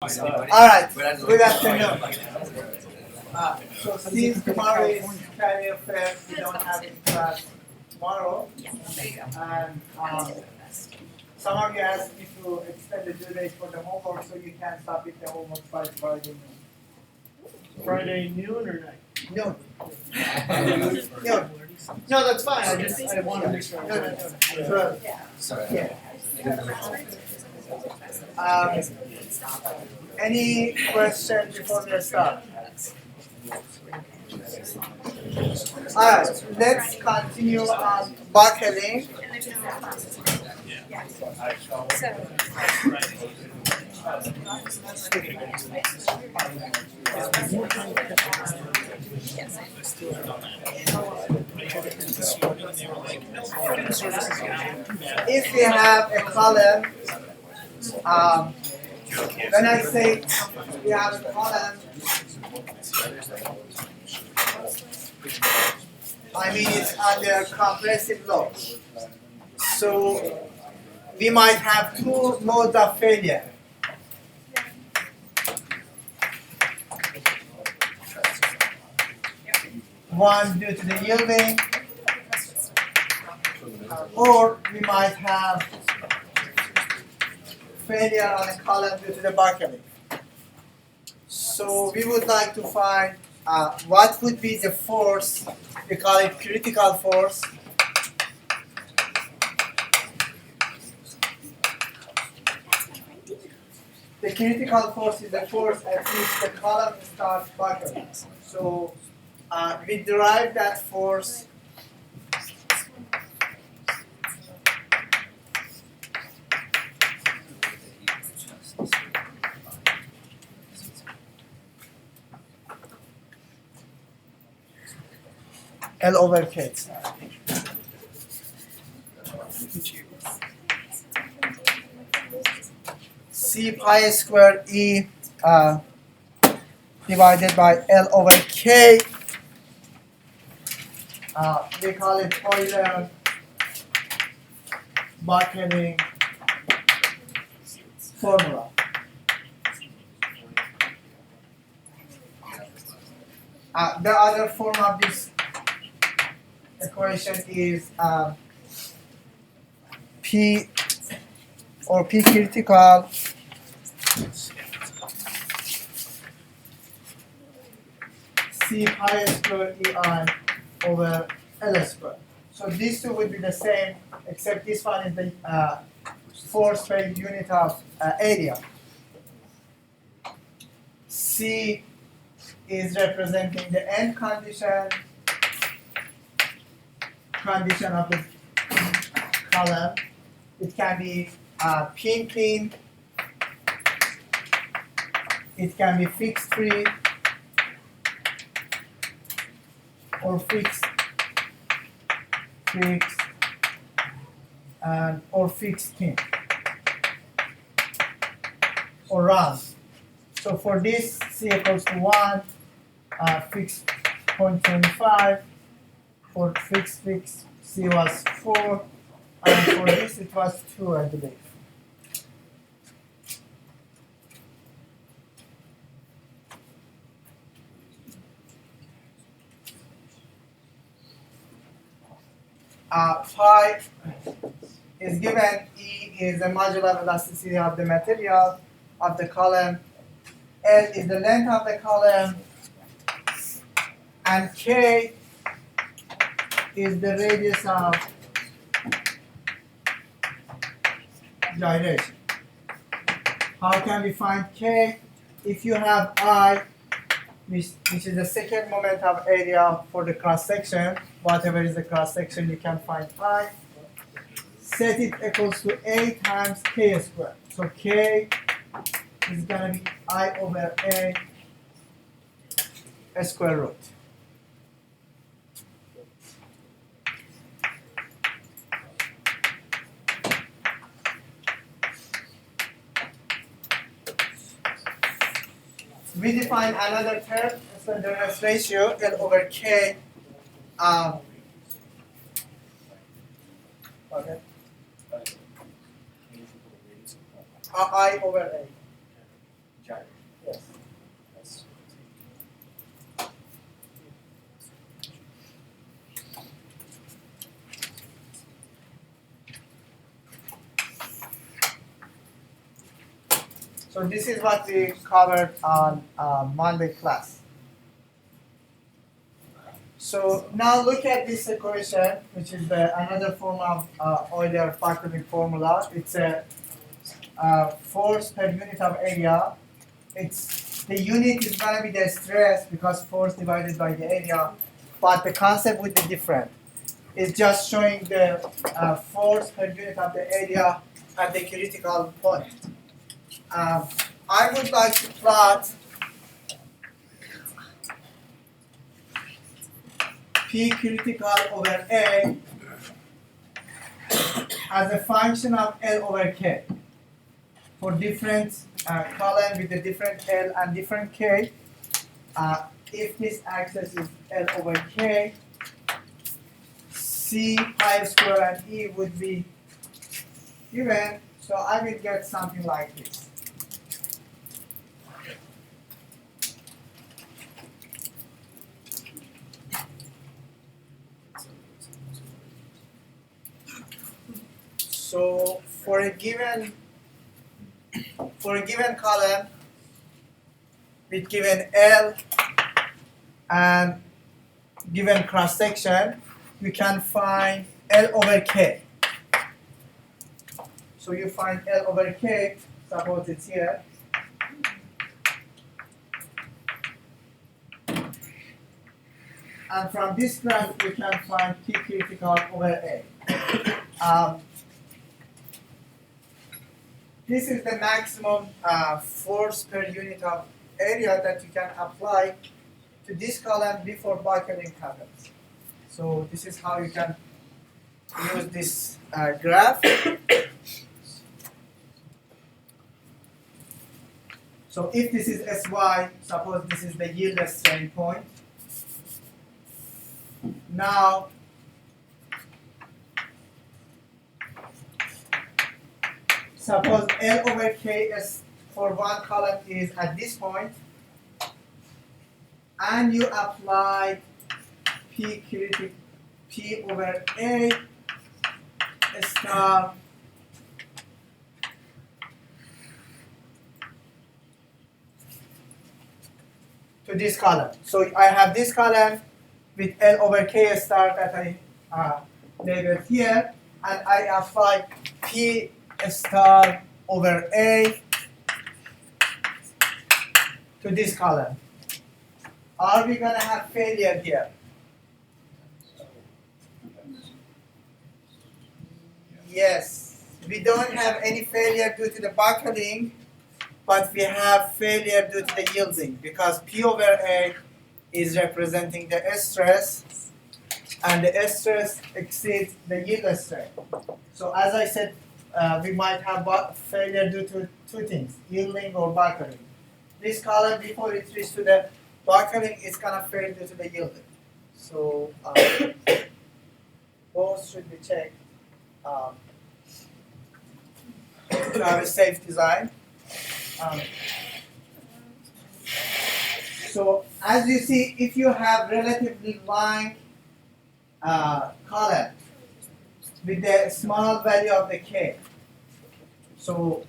All right. Good afternoon. So since tomorrow is career fair, we don't have any class tomorrow, and some of you asked me to extend the due date for the homework, so you can submit the homework by Friday noon. Friday noon or night? Noon. Noon. No, that's fine. I want to make sure. No. Sorry. Yeah. Any questions before we start? Alright, let's continue on buckling. If we have a column, when I say we have a column, I mean it's under compressive load. So we might have two modes of failure. One due to the yielding, or we might have failure on a column due to the buckling. So we would like to find what would be the force, we call it critical force, the critical force is the force at which the column starts buckling. So we derive that force L over K. C pi squared E divided by L over K. We call it Euler buckling formula. The other form of this equation is P or P critical C pi square EI over L square. So these two would be the same, except this one is the force per unit of area. C is representing the end condition of the column. It can be pin, it can be fixed free, or fixed, and or fixed pin, or round. So for this, C equals to 1, fixed 0.25. For fixed, C was 4, and for this it was 2, I believe. Phi is given, E is the modular elasticity of the material of the column, L is the length of the column, and K is the radius of gyration. How can we find K? If you have I, which is the second moment of area for the cross section, whatever is the cross section, you can find I. Set it equals to A times K squared. So K is going to be I over A square root. We define another term, slenderness ratio, L over K. Okay. I over A. Yes. So this is what we covered on Monday class. So now look at this equation, which is another form of Euler-Buckling formula. It's a force per unit of area. The unit is going to be the stress because force divided by the area, but the concept would be different. It's just showing the force per unit of the area at the critical point. I would like to plot P critical over A as a function of L over K for different column with the different L and different K. If this axis is L over K, C pi square and E would be given, so I will get something like this. So for a given column with given L and given cross section, we can find L over K. So you find L over K, suppose it's here. And from this graph, you can find P critical over A. This is the maximum force per unit of area that you can apply to this column before buckling happens. So this is how you can use this graph. So if this is SY, suppose this is the yield strain point. Now, suppose L over K is for one column is at this point, and you apply P over A star to this column. So I have this column with L over K star that I labeled here, and I apply P star over A to this column. Are we going to have failure here? Yes, we don't have any failure due to the buckling, but we have failure due to the yielding because P over A is representing the stress, and the stress exceeds the yield strength. So as I said, we might have failure due to two things, yielding or buckling. This column, before it reaches to the buckling, is going to fail due to the yielding. So both should be checked to have a safe design. So as you see, if you have relatively long column with the small value of the K, so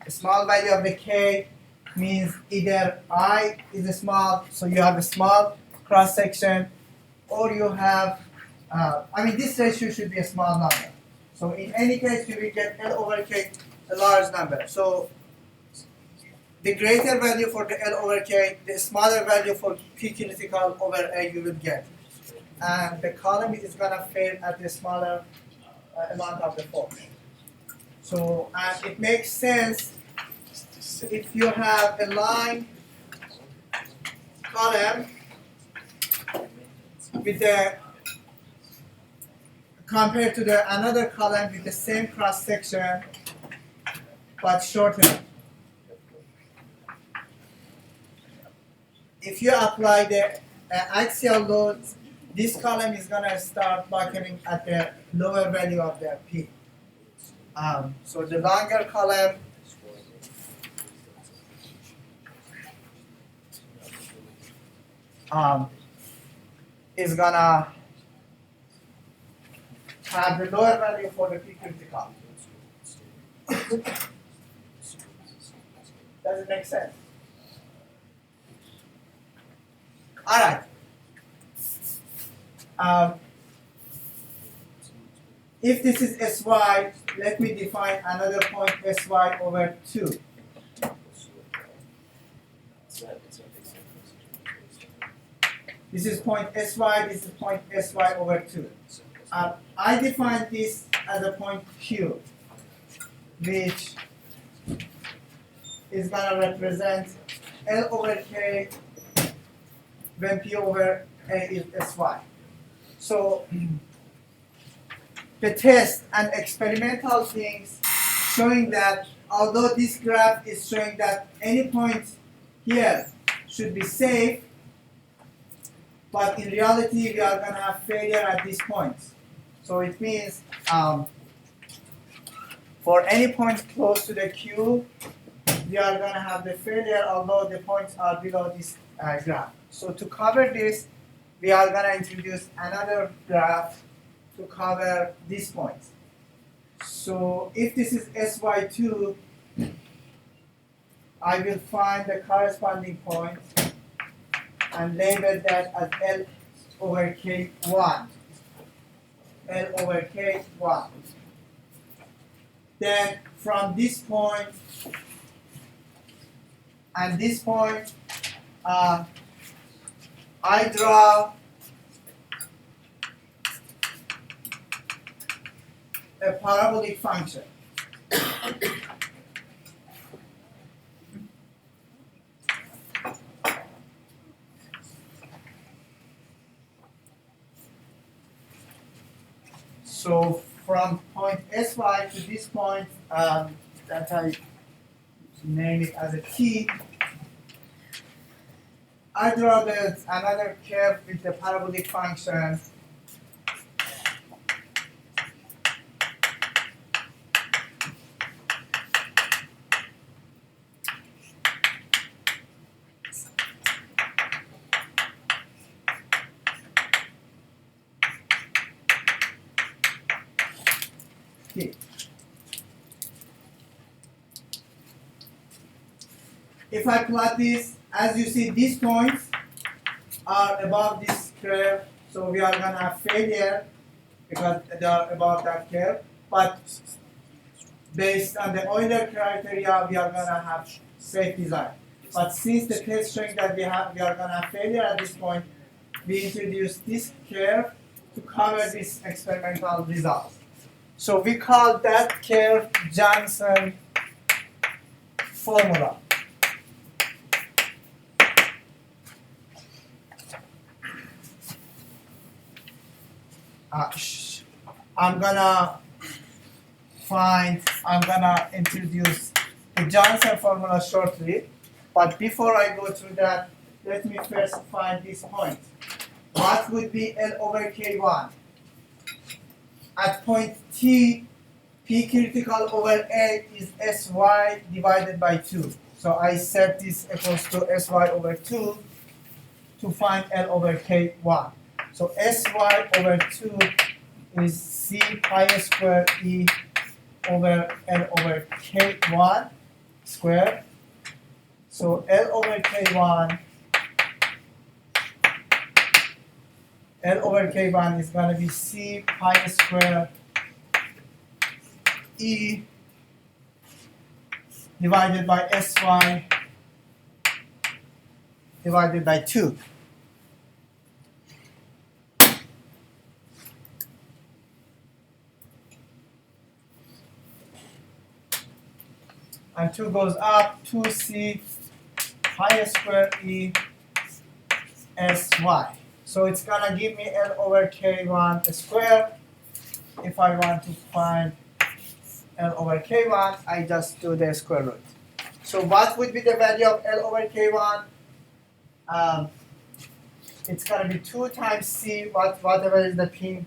a small value of the K means either I is a small, so you have a small cross section, or you have, this ratio should be a small number. So in any case, you will get L over K, a large number. So the greater value for the L over K, the smaller value for P critical over A you will get. And the column is going to fail at the smaller amount of the force. So it makes sense if you have a line column with the compared to the another column with the same cross section but shorter. If you apply the axial load, this column is going to start buckling at the lower value of the P. So the longer column is gonna have the lower value for the P critical. Does it make sense? All right. If this is Sy, let me define another point Sy over 2. This is point Sy, this is point Sy over 2. I define this as a point Q, which is going to represent L over K when P over A is Sy. So the test and experimental things showing that although this graph is showing that any point here should be safe, but in reality we are going to have failure at these points. So it means for any point close to the Q, we are going to have the failure although the points are below this graph. So to cover this, we are going to introduce another graph to cover this point. So if this is Sy2, I will find the corresponding point and label that as L over K1. L over K1. Then from this point and this point, I draw a parabolic function. So from point Sy to this point, that I name it as a T, I draw another curve with the parabolic function. If I plot this, as you see, these points are above this curve, so we are going to have failure because they are above that curve. But based on the Euler criteria, we are going to have safe design. But since the test showing that we are going to have failure at this point, we introduce this curve to cover this experimental result. So we call that curve Johnson formula. I'm gonna introduce the Johnson formula shortly, but before I go through that, let me first find this point. What would be L over K1? At point T, P critical over A is Sy divided by 2. So I set this equals to Sy over 2 to find L over K1. So Sy over 2 is C pi square E over L over K1 squared. So L over K1 is going to be C pi square E divided by Sy divided by 2. And 2 goes up, 2C pi square E Sy. So it's going to give me L over K1 squared. If I want to find L over K1, I just do the square root. So what would be the value of L over K1? It's going to be 2 times C, whatever is the P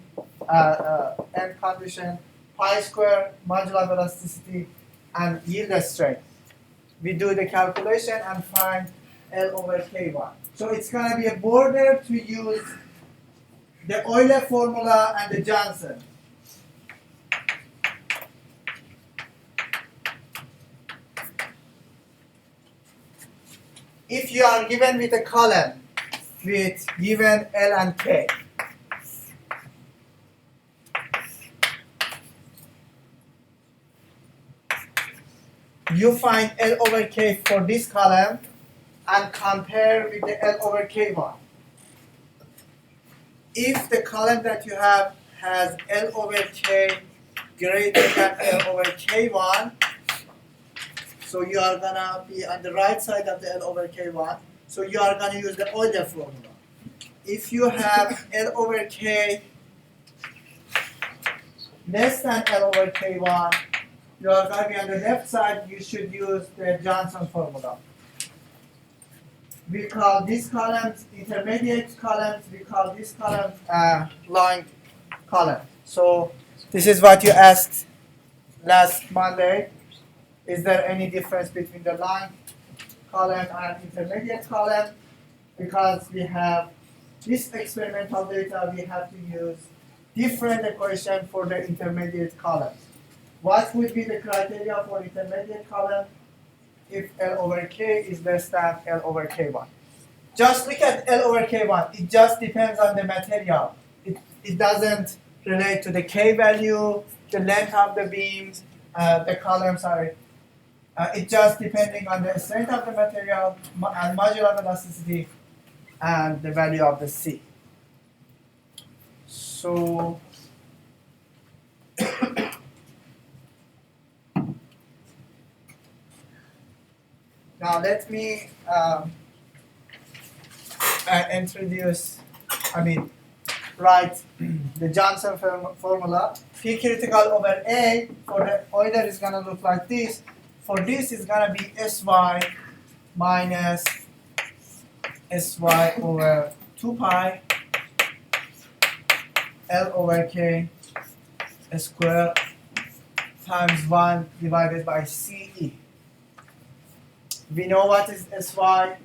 end condition, pi square, modular elasticity, and yield strength. We do the calculation and find L over K1. So it's going to be a border to use the Euler formula and the Johnson. If you are given with a column with given L and K, you find L over K for this column and compare with the L over K1. If the column that you have has L over K greater than L over K1, so you are going to be on the right side of the L over K1, so you are going to use the Euler formula. If you have L over K less than L over K1, you are going to be on the left side, you should use the Johnson formula. We call these columns intermediate columns, we call these columns line column. So this is what you asked last Monday. Is there any difference between the line column and intermediate column? Because we have this experimental data, we have to use different equation for the intermediate columns. What would be the criteria for intermediate column if L over K is less than L over K1? Just look at L over K1. It just depends on the material. It doesn't relate to the K value, the length of the beams, the column, sorry. It just depending on the strength of the material and modular elasticity and the value of the C. So now let me write the Johnson formula. P critical over A for the Euler is going to look like this. For this is going to be Sy minus Sy over 2 pi L over K squared times 1 divided by CE. We know what is Sy.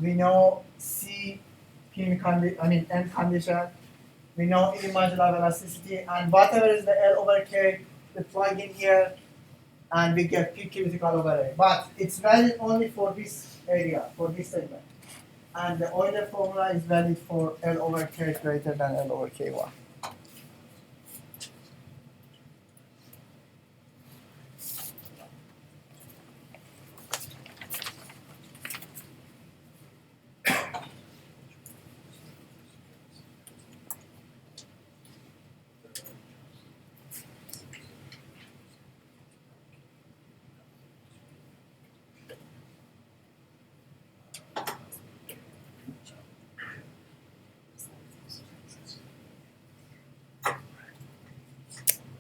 We know C N condition. We know E modular elasticity, and whatever is the L over K, we plug in here, and we get P critical over A. But it's valid only for this area, for this segment. And the Euler formula is valid for L over K greater than L over K1.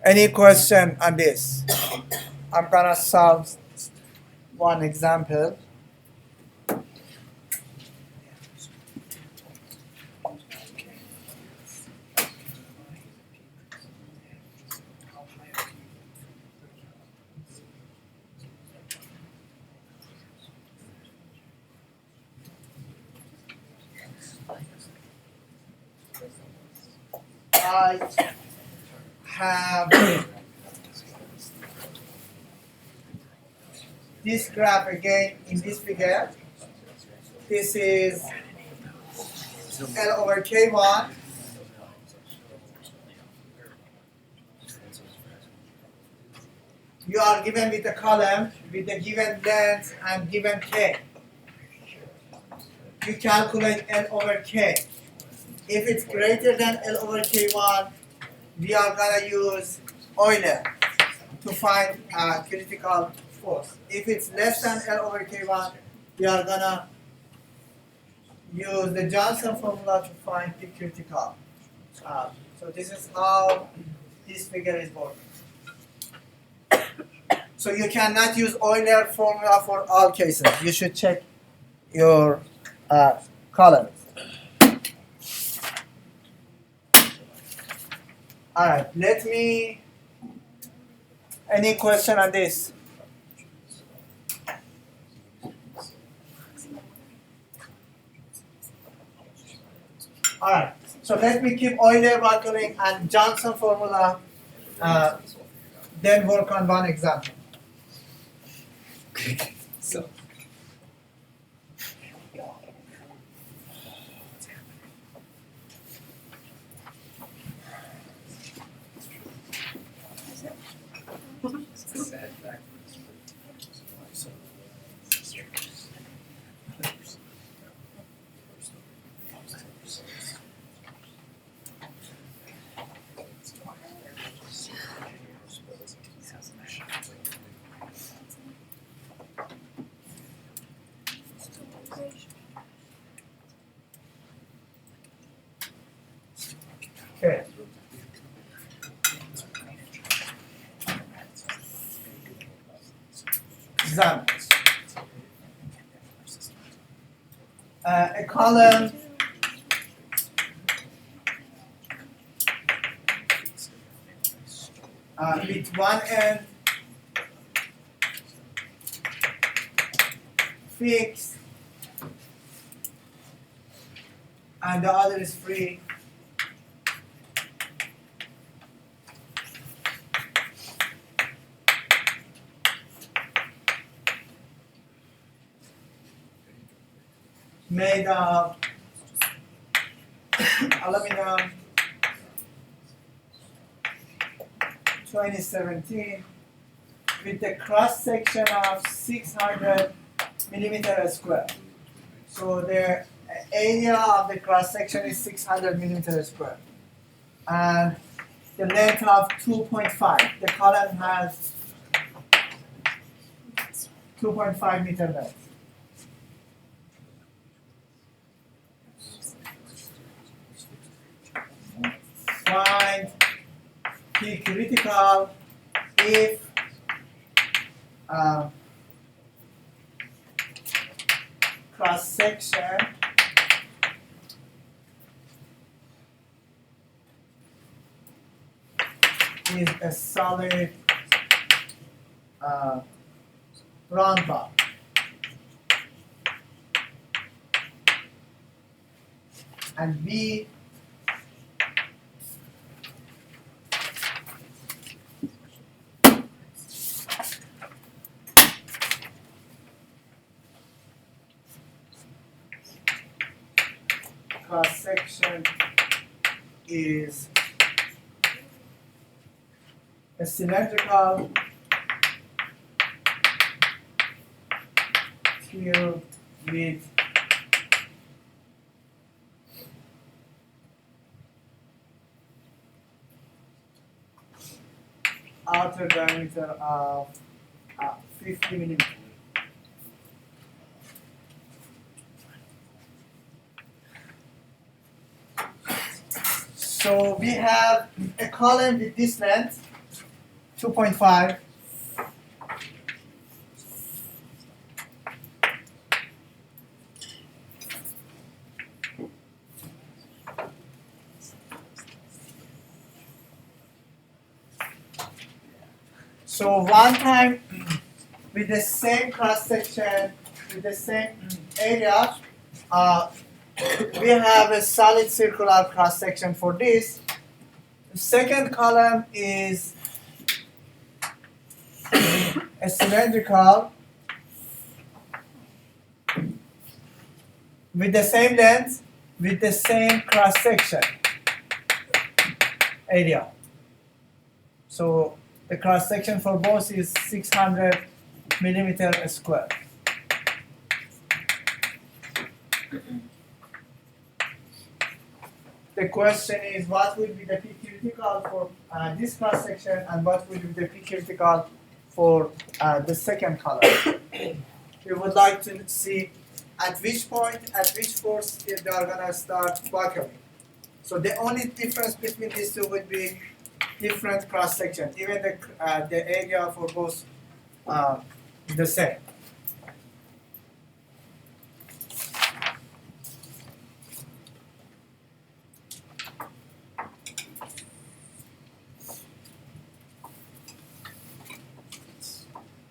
Any question on this? I'm gonna solve one example. I have this graph again in this figure. This is L over K1. You are given with a column with a given length and given K. You calculate L over K. If it's greater than L over K1, we are going to use Euler to find critical force. If it's less than L over K1, we are going to use the Johnson formula to find P critical. So this is how this figure is working. So you cannot use Euler formula for all cases. You should check your columns. All right, any question on this? All right. So let me keep Euler-Wackling and Johnson formula. Then work on one example. So. Sad fact. Okay. Examples. A column with one end fixed and the other is free. Made of aluminum 2017 with a cross section of 600 millimeter square. So the area of the cross section is 600 millimeter square. And the length of 2.5. The column has 2.5 meter length. Find P critical if cross section is a solid round bar. And B cross section is a cylindrical tube with outer diameter of 50 millimeters. So we have a column with this length, 2.5. So one time with the same cross section, with the same area, we have a solid circular cross section for this. The second column is a cylindrical with the same length, with the same cross section area. So the cross section for both is 600 millimeter square. The question is what will be the P critical for this cross section and what will be the P critical for the second column. We would like to see at which point, at which force they are going to start buckling. So the only difference between these two would be different cross section. Even the area for both the same.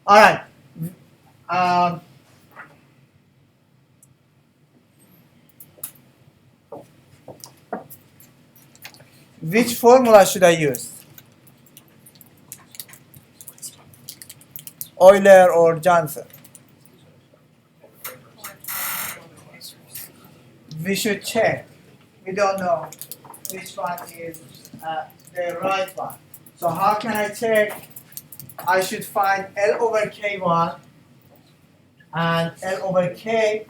All right. Which formula should I use? Euler or Johnson? We should check. We don't know which one is the right one. So how can I check? I should find L over K1 and L over K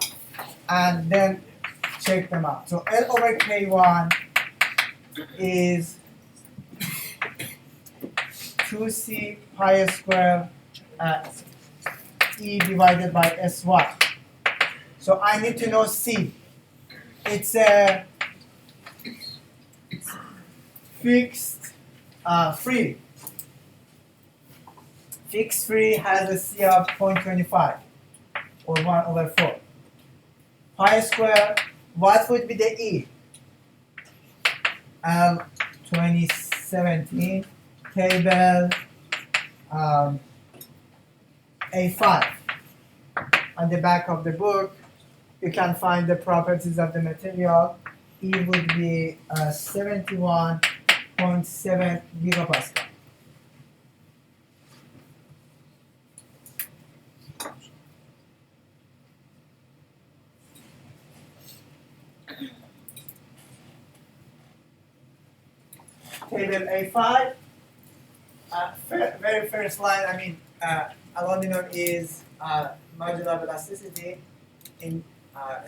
and then check them out. So L over K1 is 2C pi square E divided by SY. So I need to know C. It's a fixed free. Fixed free has a C of 0.25 or 1 over 4. Pi square, what would be the E? 2017 table A5. On the back of the book, you can find the properties of the material. E would be 71.7 gigapascal. Table A5, very first line, aluminum is modular elasticity. In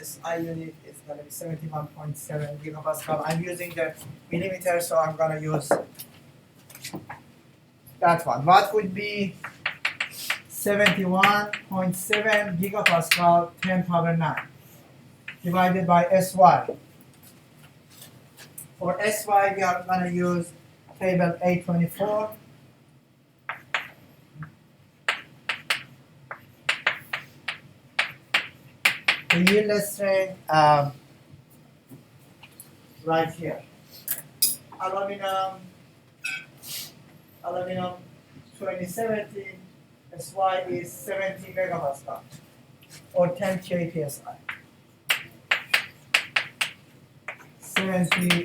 SI unit, it's going to be 71.7 gigapascal. I'm using the millimeter, so I'm going to use that one. What would be 71.7 gigapascal 10 power 9 divided by SY? For SY, we are going to use table A24. The yield strength right here. Aluminum 2017, SY is 70 megapascal or 10 kpsi. 70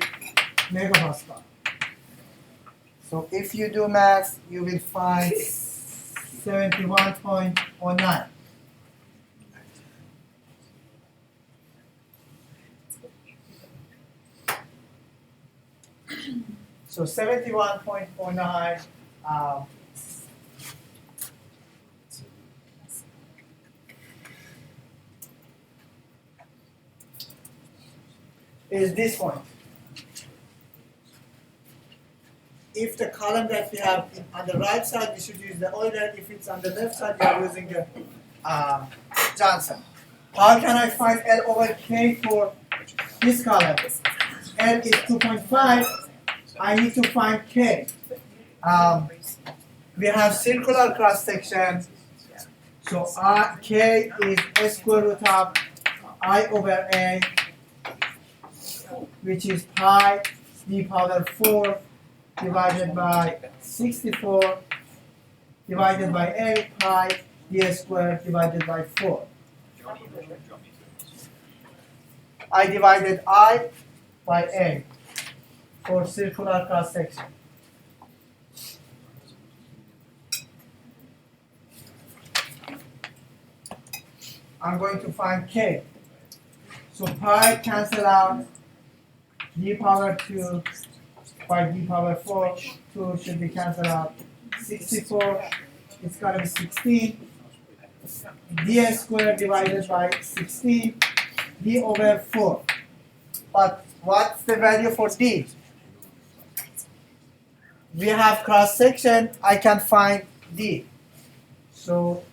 megapascal. So if you do math, you will find 71.09. So 71.09 is this point. If the column that we have on the right side, we should use the Euler. If it's on the left side, we are using the Johnson. How can I find L over K for this column? L is 2.5. I need to find K. We have circular cross section. So K is a square root of I over A, which is pi d power 4 divided by 64 divided by A pi d squared divided by 4. I divided I by A for circular cross section. I'm going to find K. So pi cancel out, d power 2 by d power 4, 2 should be cancelled out. 64, it's going to be 16. D squared divided by 16, d over 4. But what's the value for d? We have cross section, I can find d. So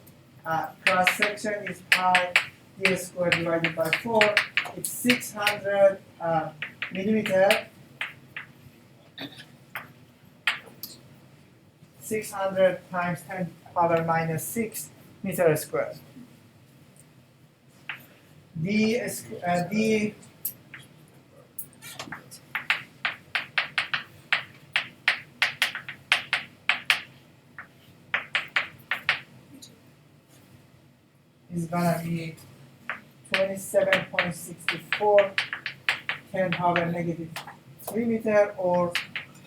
cross section is pi d squared divided by 4. It's 600 millimeter. 600 times 10 power minus 6 meter squared. D is gonna be 27.64 10 power negative 3 meter or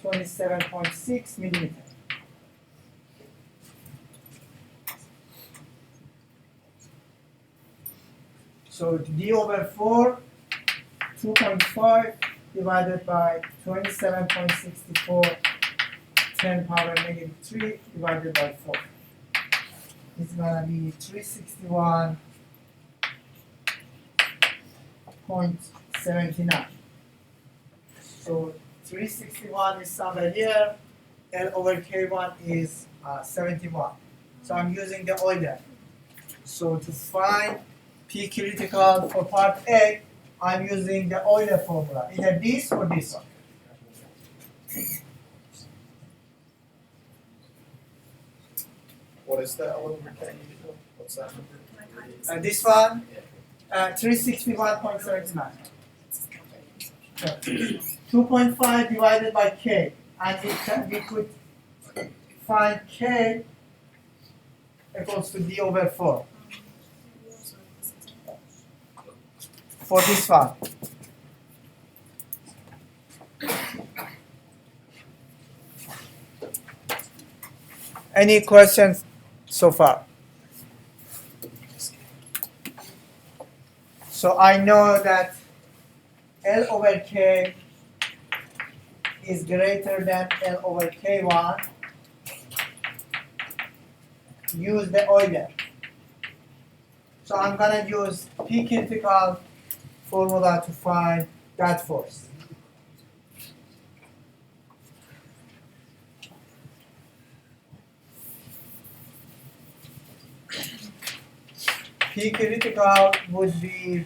27.6 millimeter. So d over 4, 2.5 divided by 27.64, 10 power negative 3 divided by 4. It's gonna be 361.79. So 361 is somewhere here, L over K1 is 71. So I'm using the Euler. So to find P critical for part A, I'm using the Euler formula, either this or this one. What is that? What's that number? This one, 361.79. 2.5 divided by K, and we could find K equals to D over 4. For this one. Any questions so far? So I know that L over K is greater than L over K1. Use the Euler. So I'm gonna use P critical formula to find that force. P critical would be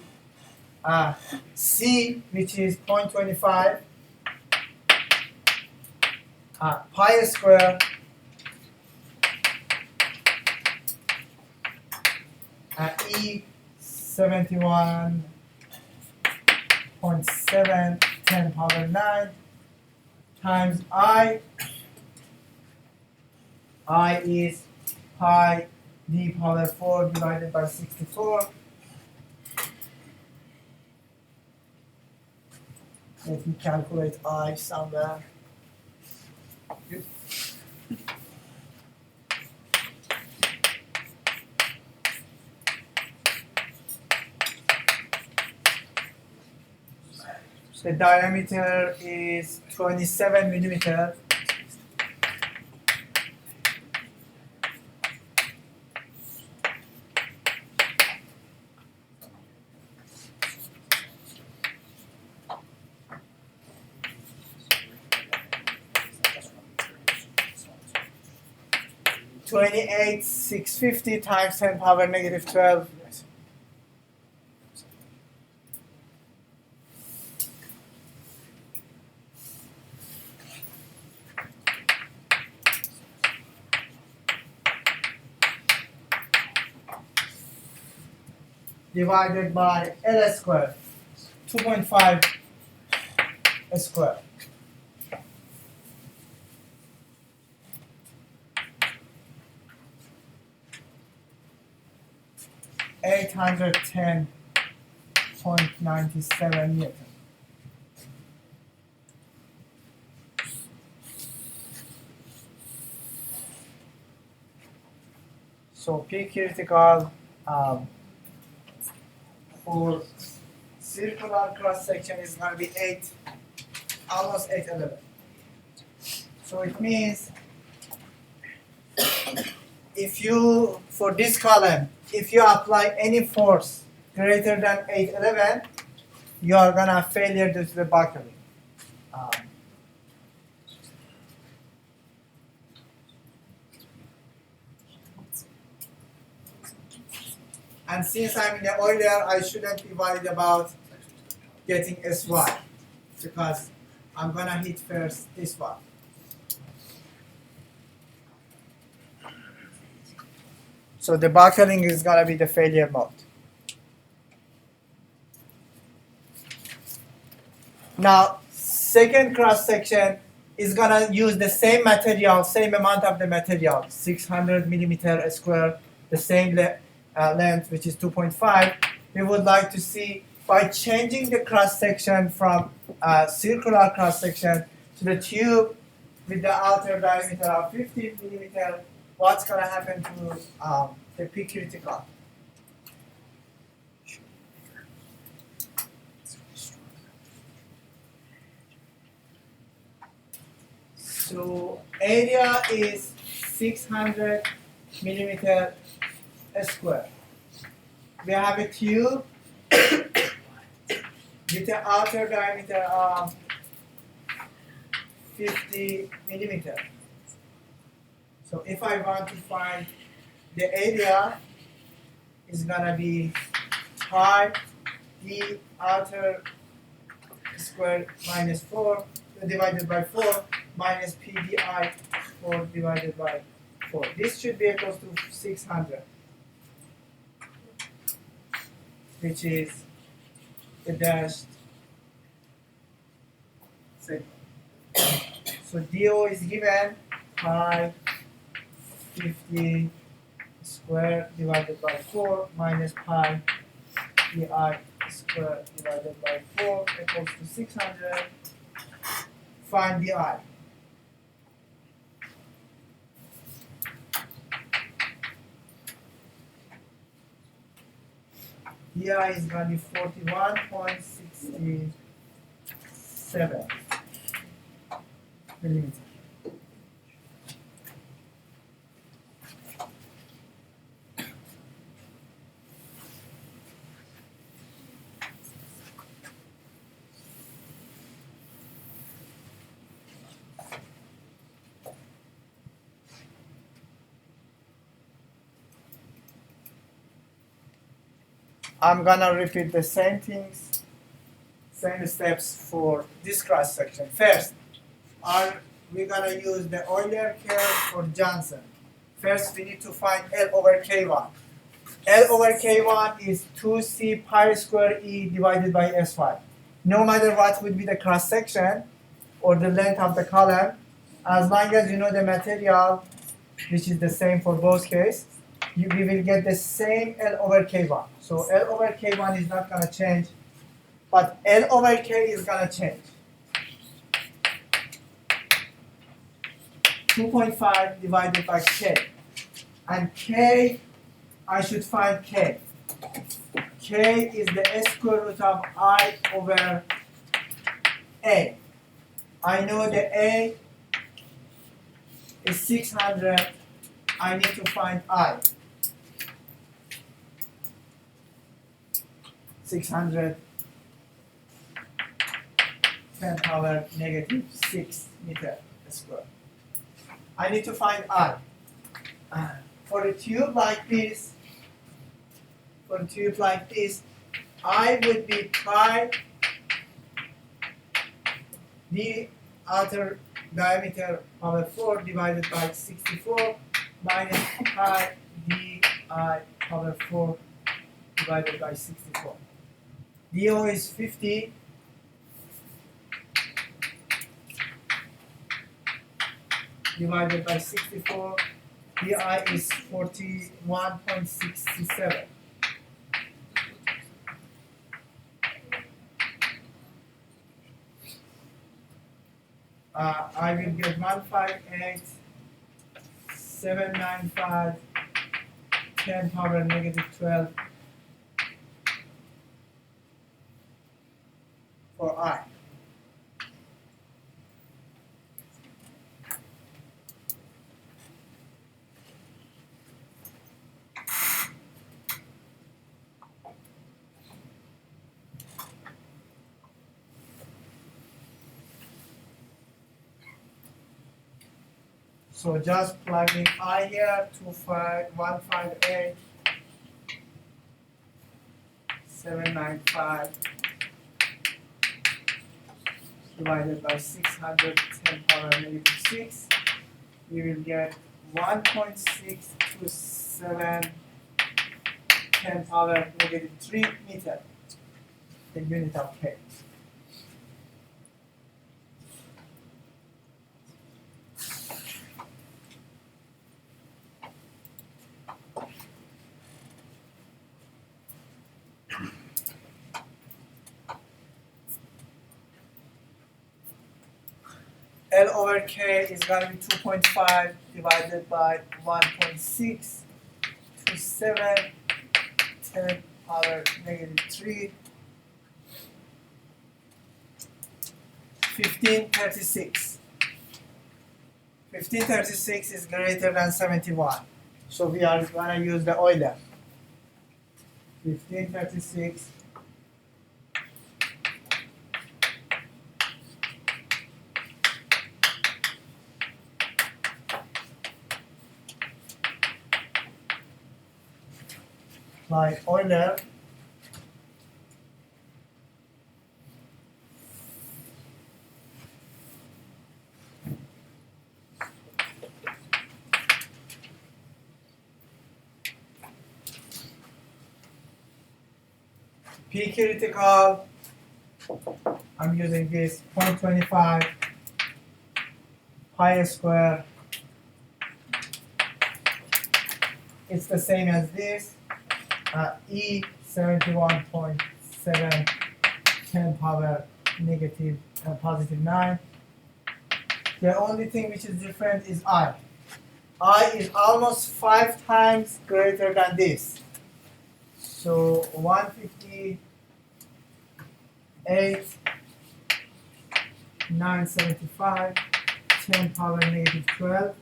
C, which is 0.25, pi square, E 71.7, 10 power 9, times I is pi d power 4 divided by 64. Let me calculate I somewhere. The diameter is 27 millimeter. Twenty-eight 650 times 10 power negative 12. Divided by L squared, 2.5 squared. $810.97 Newton. So P critical for circular cross section is going to be almost 811. So it means if you, for this column, if you apply any force greater than 811, you are going to have failure due to the buckling. And since I'm in the Euler, I shouldn't be worried about getting SY, because I'm going to hit first this one. So the buckling is going to be the failure mode. Now, second cross section is going to use the same material, same amount of the material, 600 millimeter square, the same length, which is 2.5. We would like to see by changing the cross section from circular cross section to the tube with the outer diameter of 50 millimeter, what's gonna happen to the P critical? So area is 600 millimeter square. We have a tube with the outer diameter of 50 millimeter. So if I want to find the area, is gonna be pi d outer square minus 4 divided by 4 minus pdi 4 divided by 4. This should be equal to 600, which is the dashed segment. So DO is given pi 50 square divided by 4 minus pi pi square divided by 4 equals to 600. Find the I. The I is going to be 41.67 millimeters. I'm gonna repeat the same things, same steps for this cross section. First, we're gonna use the Euler curve for Johnson. First, we need to find L over K1. L over K1 is 2C pi square E divided by S5. No matter what would be the cross section or the length of the column, as long as you know the material, which is the same for both cases, we will get the same L over K1. So L over K1 is not going to change, but L over K is going to change. 2.5 divided by K. And K, I should find K. K is the square root of I over A. I know the A is 600. I need to find I. 600 10 power negative 6 meter square. I need to find I. For a tube like this, I would be pi the outer diameter power 4 divided by 64 minus pi di power 4 divided by 64. DO is 50 divided by 64. PI is 41.67. I will get 158, 795, 10 power negative 12 for I. So just plug in I here, 158, 795 divided by 610 power negative 6. We will get 1.627 10 power negative 3 meter, the unit of K. L over K is going to be 2.5 divided by 1.6 to 7, 10 power negative 3, 1536. 1536 is greater than 71. So we are going to use the Euler. 1536 by Euler P critical, I'm using this 0.25 pi square. It's the same as this. E 71.7 10 power negative positive 9. The only thing which is different is I. I is almost 5 times greater than this. So 158, 975, 10 power negative 12.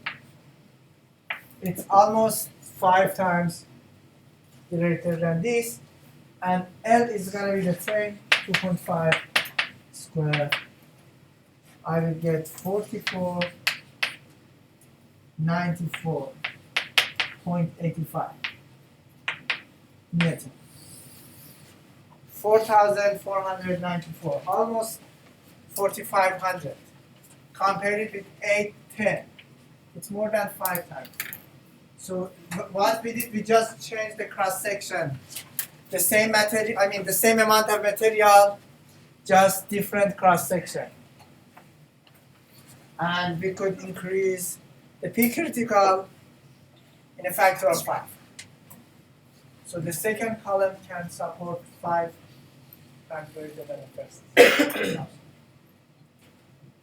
It's almost 5 times greater than this. And L is going to be the same, 2.5 square. I will get 44, 94.85 Newton. 4,494, almost 4,500. Compare it with 810. It's more than 5 times. So what we did, we just changed the cross section. The same material, the same amount of material, just different cross section. And we could increase the P critical in a factor of 5. So the second column can support 5 times greater than the first.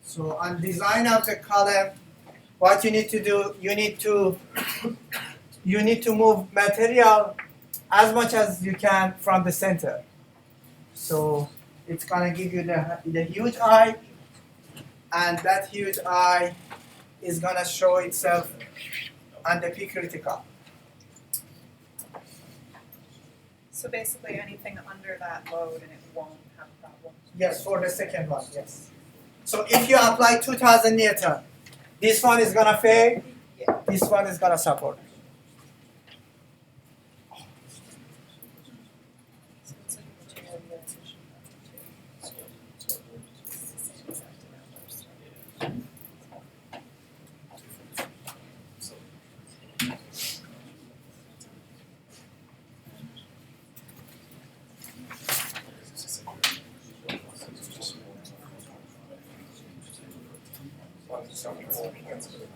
So on design of the column, what you need to do, you need to move material as much as you can from the center. So it's gonna give you the huge eye, and that huge eye is gonna show itself on the P critical. So basically anything under that load and it won't have a problem? Yes, for the second one, yes. So if you apply 2,000 Newton, this one is gonna fail, this one is gonna support. So it's like a material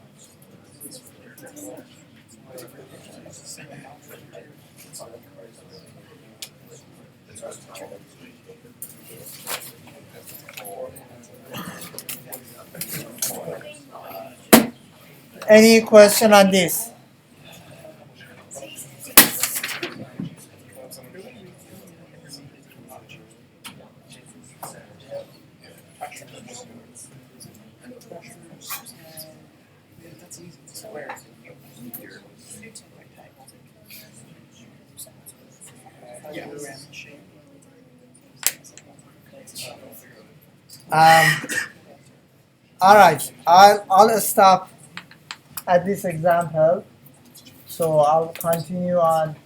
utilization factor too. Any question on this? All right, I'll stop at this example. So I'll continue on